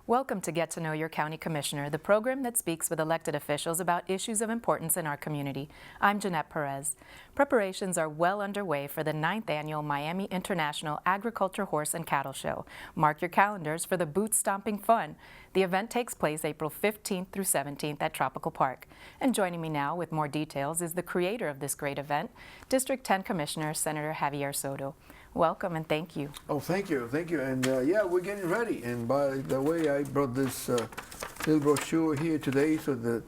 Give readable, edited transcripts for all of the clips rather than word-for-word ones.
Welcome to Get to Know Your County Commissioner, the program that speaks with elected officials about issues of importance in our community. I'm Jeanette Perez. Preparations are well underway for the 9th Annual Miami International Agriculture, Horse, and Cattle Show. Mark your calendars for the boot-stomping fun. The event takes place April 15th through 17th at Tropical Park. And joining me now with more details is the creator of this great event, District 10 Commissioner Senator Javier Souto. Welcome and thank you. Oh, thank you. And yeah, we're getting ready. And by the way, I brought this little brochure here today so that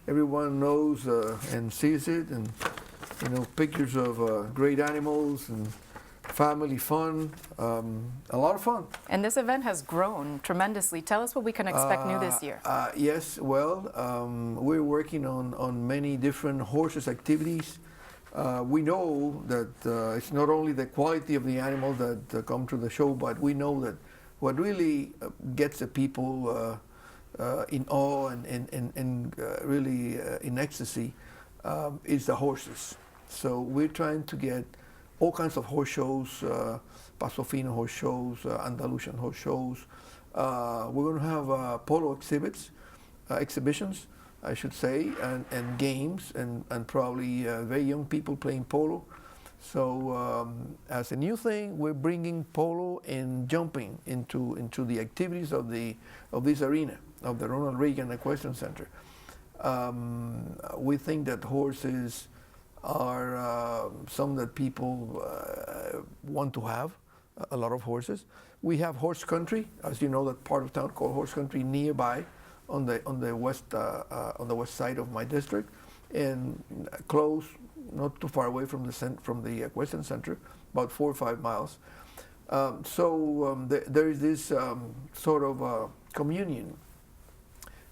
everyone knows and sees it, and pictures of great animals and family fun, a lot of fun. And this event has grown tremendously. Tell us what we can expect new this year. Yes, well, we're working on many different horses activities. We know that it's not only the quality of the animals that come to the show, but we know that what really gets the people in awe and really in ecstasy is the horses. So we're trying to get all kinds of horse shows, Paso Fino horse shows, Andalusian horse shows. We're going to have polo exhibitions, I should say, and games, and probably very young people playing polo. So as a new thing, we're bringing polo and jumping into the activities of this arena, of the Ronald Reagan Equestrian Center. We think that horses are some that people want to have, a lot of horses. We have horse country, as you know, that part of town called horse country nearby, on the west side of my district, and close, not too far away from the Equestrian Center, about 4 or 5 miles. There is this sort of communion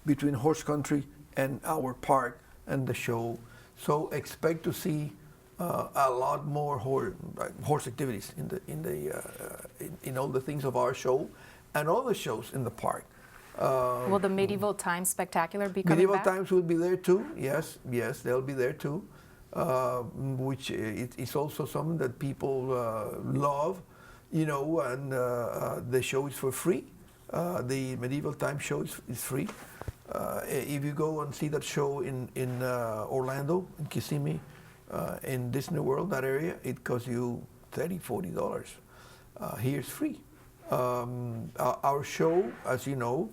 between horse country and our park and the show. So expect to see a lot more horse activities in all the things of our show and all the shows in the park. Will the Medieval Times Spectacular be coming Medieval back? Times will be there too. Yes, they'll be there too. Which is also something that people love, and the show is for free. The Medieval Times show is free. If you go and see that show in Orlando, in Kissimmee, in Disney World, that area, it costs you $30, $40. Here it's free. Our show, as you know,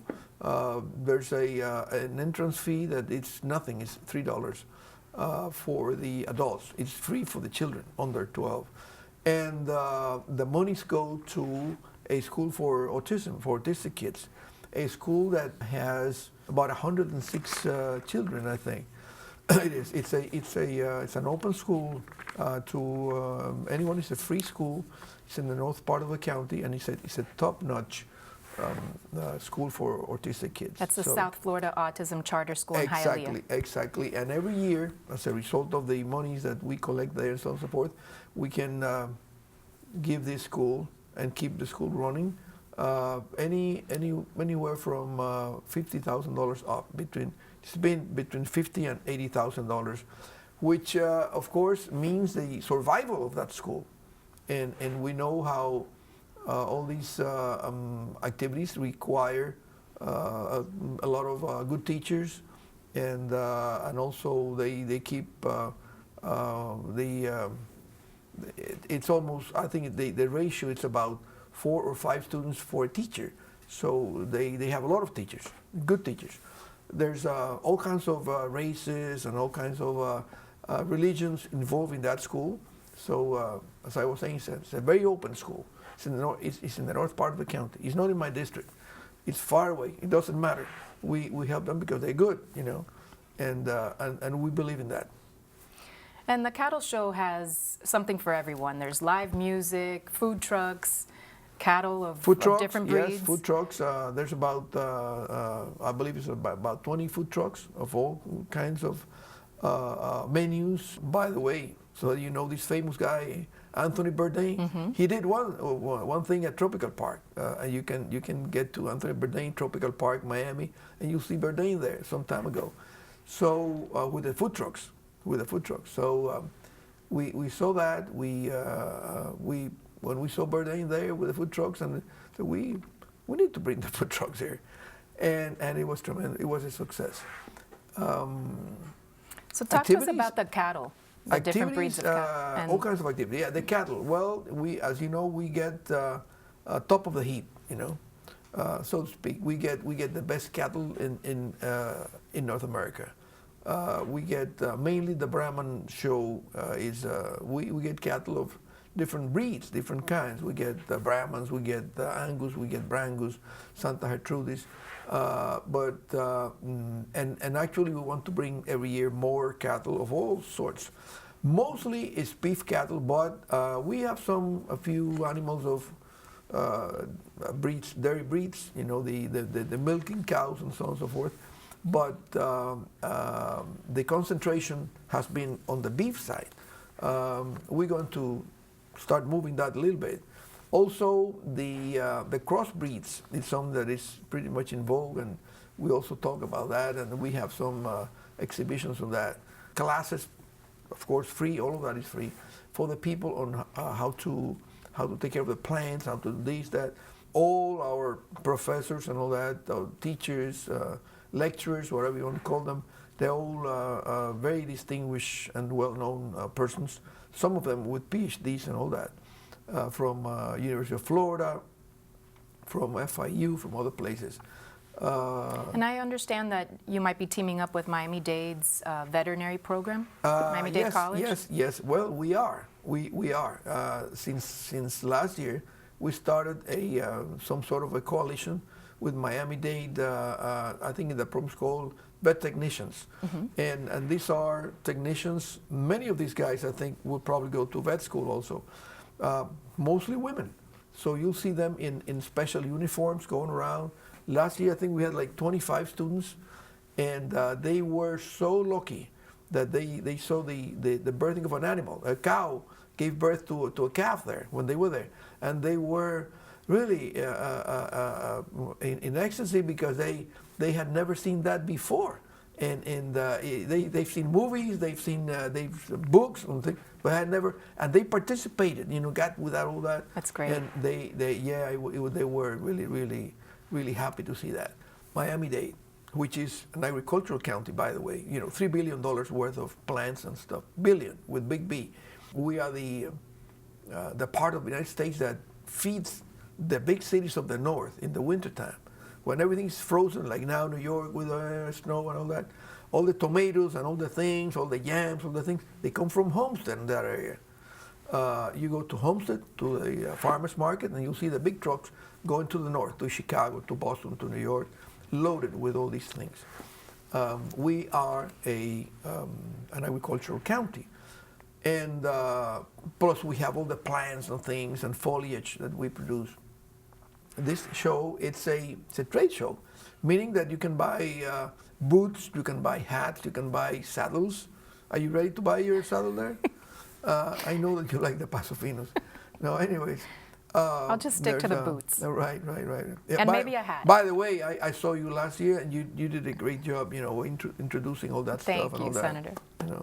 there's an entrance fee that it's nothing. It's $3 for the adults. It's free for the children under 12, and the monies go to a school for autism, for autistic kids, a school that has about 106 children, I think. It is. It's an open school to anyone. It's a free school. It's in the north part of the county, and it's a top-notch school for autistic kids. That's the South Florida Autism Charter School in Hialeah. Exactly. And every year, as a result of the monies that we collect there and so on and so forth, we can give this school and keep the school running anywhere from $50,000 up. It's been between $50,000 and $80,000, which of course means the survival of that school. And we know how all these activities require a lot of good teachers, and also they keep it's almost, I think the ratio, it's about 4 or 5 students for a teacher. So they have a lot of teachers, good teachers. There's all kinds of races and all kinds of religions involved in that school. So as I was saying, it's a very open school. It's in the north part of the county. It's not in my district. It's far away. It doesn't matter. We help them because they're good, and we believe in that. And the cattle show has something for everyone. There's live music, food trucks, cattle of different breeds. Yes, food trucks. There's about, I believe it's about 20 food trucks of all kinds of menus. By the way, so this famous guy, Anthony Bourdain, he did one thing at Tropical Park. And you can get to Anthony Bourdain, Tropical Park, Miami, and you'll see Bourdain there some time ago. So with the food trucks. So we saw that. When we saw Bourdain there with the food trucks, and so we need to bring the food trucks here. and it was tremendous. It was a success. So talk to us about the cattle, the different breeds of cattle. All kinds of activities. Yeah, the cattle. Well, as you know, we get top of the heap, so to speak. We get the best cattle in North America. We get mainly the Brahman show we get cattle of different breeds, different kinds. We get the Brahmans, we get the Angus, we get Brangus, Santa Gertrudis. And actually we want to bring every year more cattle of all sorts. Mostly it's beef cattle, but we have a few animals of breeds, dairy breeds, the milking cows and so on and so forth. But the concentration has been on the beef side. We're going to start moving that a little bit. Also, the crossbreeds is something that is pretty much in vogue, and we also talk about that, and we have some exhibitions on that. Classes, of course, free. All of that is free for the people on how to take care of the plants, how to do this, that. All our professors and all that, teachers, lecturers, whatever you want to call them, they're all very distinguished and well-known persons. Some of them with PhDs and all that. From University of Florida, from FIU, from other places. And I understand that you might be teaming up with Miami-Dade's veterinary program, Miami-Dade College? Yes. Well, we are. We are. Since last year, we started some sort of a coalition with Miami-Dade, I think the program's called Vet Technicians. Mm-hmm. And these are technicians. Many of these guys, I think, will probably go to vet school also. Mostly women. So you'll see them in special uniforms going around. Last year, I think we had like 25 students, and they were so lucky that they saw the birthing of an animal. A cow gave birth to a calf there when they were there. And they were really in ecstasy because they had never seen that before. And they've seen movies, they've seen books and things, but had never, and they participated, got without all that. That's great. And they were really, really happy to see that. Miami-Dade, which is an agricultural county, by the way, $3 billion worth of plants and stuff, billion with big B. We are the part of the United States that feeds the big cities of the north in the wintertime. When everything's frozen, like now New York with snow and all that, all the tomatoes and all the things, all the yams, all the things, they come from Homestead in that area. You go to Homestead, to the farmer's market, and you'll see the big trucks going to the north, to Chicago, to Boston, to New York, loaded with all these things. We are an agricultural county. And plus we have all the plants and things and foliage that we produce. This show, it's a trade show, meaning that you can buy boots, you can buy hats, you can buy saddles. Are you ready to buy your saddle there? I know that you like the Pasofinos. No, anyways. I'll just stick to the boots. Right. Yeah, and maybe a hat. By the way, I saw you last year, and you did a great job, introducing all that stuff and all that. Thank you, Senator.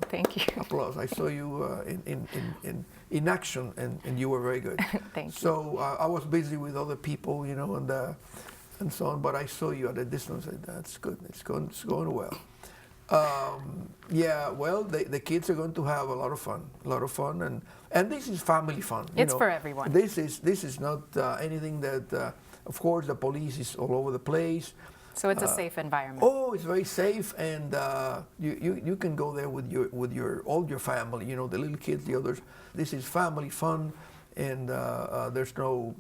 Thank you. Applause. I saw you in action, and you were very good. Thank you. So I was busy with other people, and so on, but I saw you at a distance. That's good. It's going well. Yeah, well, the kids are going to have a lot of fun, and this is family fun. It's for everyone. This is not anything that, of course, the police is all over the place. So it's a safe environment. Oh, it's very safe, and you can go there with all your family. The little kids, the others. This is family fun, and there's no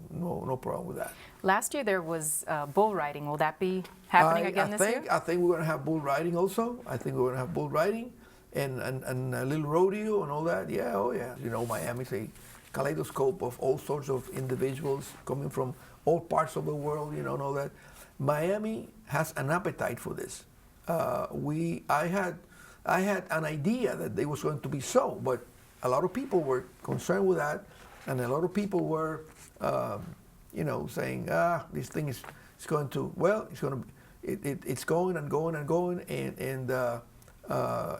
problem with that. Last year there was bull riding. Will that be happening again this year? I think we're going to have bull riding also. I think we're going to have bull riding and a little rodeo and all that. Yeah, oh yeah. Miami's a kaleidoscope of all sorts of individuals coming from all parts of the world, and all that. Miami has an appetite for this. I had an idea that it was going to be so, but a lot of people were concerned with that, and a lot of people were saying, this thing is going to, it's going and going and going, and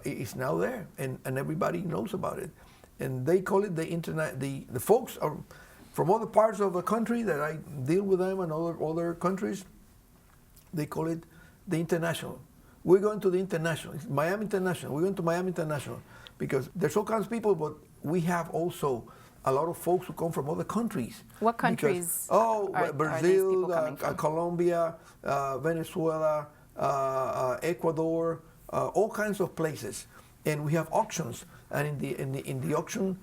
it's now there, and everybody knows about it. And they call it the internet, the folks are from other parts of the country that I deal with them and other countries, they call it the international. We're going to the international. It's Miami International. We're going to Miami International because there's all kinds of people, but we have also a lot of folks who come from other countries. What countries are these people Brazil, coming from? Colombia, Venezuela, Ecuador, all kinds of places. And we have auctions. And in the auction,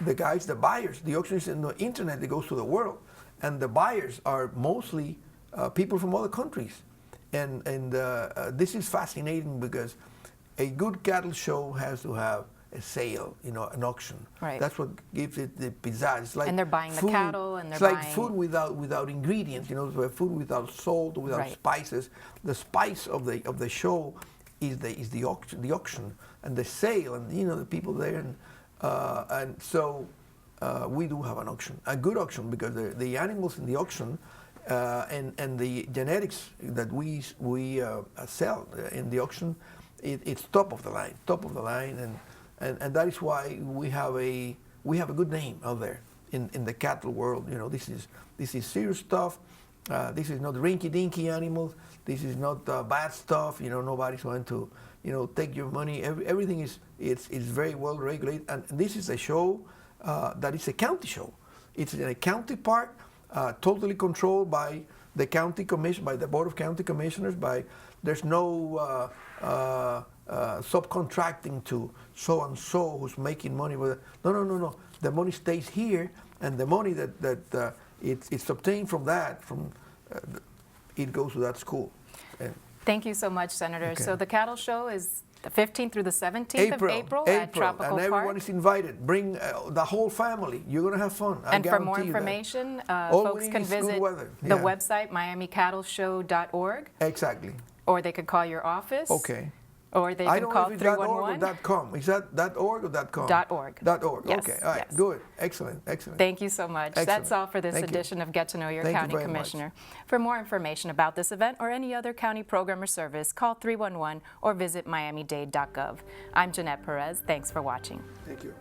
the buyers, the auction is in the internet that goes to the world. And the buyers are mostly people from other countries. And this is fascinating because a good cattle show has to have a sale, an auction. Right. That's what gives it the pizzazz. It's like and they're buying food. the cattle, and they're it's buying... like food without ingredients, food without salt, without Right. spices. The spice of the show is the auction and the sale, and the people there, and so we do have an auction, a good auction, because the animals in the auction and the genetics that we sell in the auction, it's top of the line, and that is why we have a good name out there in the cattle world. This is serious stuff. This is not rinky-dinky animals. This is not bad stuff. Nobody's going to take your money. Everything is very well regulated, and this is a show that is a county show. It's in a county park, totally controlled by the county commission, by the board of county commissioners. There's no subcontracting to so and so who's making money with it. No. The money stays here, and the money that it's obtained from that, it goes to that school. And Thank you so much, Senator. Okay. So the cattle show is the 15th through the 17th of April at Tropical and everyone Park. is invited. Bring the whole family. You're going to have fun. And for more guarantee you that. information, All we folks need can is good visit weather. the Yeah. website, miamicattleshow.org, Exactly. or they could call your office. Okay. Or they I can don't call know if it's .org or 311. .com. Is that .org or .com? .org. .org. Yes, Okay. All right. yes. Good. Excellent. Thank you so much. Excellent. That's all for this Thank you. edition of Get to Know Your Thank you County very much. Commissioner. For more information about this event or any other county program or service, call 311 or visit miamidade.gov. I'm Jeanette Perez. Thanks for watching. Thank you.